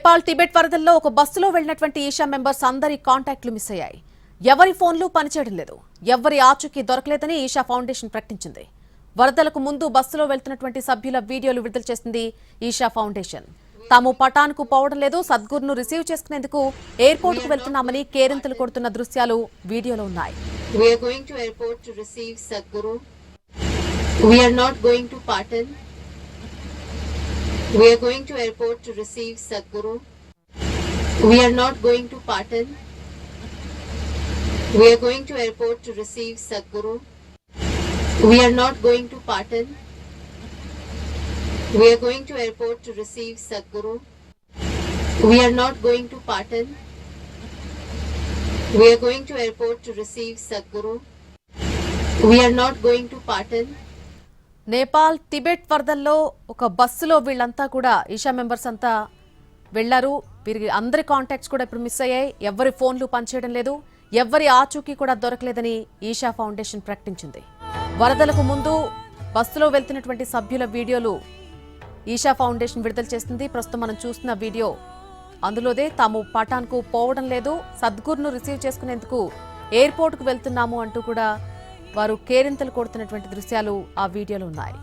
Nepal Tibet వరదల్లో ఒక బస్సులో వెళ్లినటువంటి ఈషా మెంబర్స్ అందరి కాంటాక్ట్లు మిస్ అయ్యాయి. ఎవరి ఫోన్లు పనిచేయడం లేదు. ఎవరి ఆచూకీ దొరకలేదని ఈషా ఫౌండేషన్ ప్రకటించింది. వరదలకు ముందు బస్సులో వెళ్తున్నటువంటి సభ్యుల వీడియోలు విడుదల చేసింది ఈషా ఫౌండేషన్. తాము పటాన్కు పోవడం లేదు, సద్గురును రిసీవ్ చేసుకునేందుకు ఎయిర్పోర్ట్ కు వెళ్తున్నామని కేరింతలు కొడుతున్న దృశ్యాలు వీడియోలో ఉన్నాయి. We are going to airport to receive Sadhguru. We are not going to Patan. We are going to airport to receive Sadhguru. We are not going to Patan. We are going to airport to receive Sadhguru. We are not going to Patan. We are going to airport to receive Sadhguru. We are not going to Patan. We are going to airport to receive Sadhguru. We are not going to Patan. Nepal Tibet వరదల్లో ఒక బస్సులో వీళ్ళంతా కూడా Isha members అంతా వెళ్లారు. వీరికి అందరి contacts కూడా ఇప్పుడు మిస్ అయ్యాయి. ఎవరి ఫోన్లు పనిచేయడం లేదు, ఎవరి ఆచూకీ కూడా దొరకలేదని ఈషా ఫౌండేషన్ ప్రకటించింది. వరదలకు ముందు బస్సులో వెళ్తున్నటువంటి సభ్యుల వీడియోలు ఈషా ఫౌండేషన్ విడుదల చేస్తుంది. ప్రస్తుతం మనం చూస్తున్న వీడియో అందులోదే. తాము పటాన్కు పోవడం లేదు, సద్గురును రిసీవ్ చేసుకునేందుకు ఎయిర్పోర్ట్కు వెళ్తున్నాము అంటూ కూడా వారు కేరింతలు కొడుతున్నటువంటి దృశ్యాలు ఆ వీడియోలో ఉన్నాయి.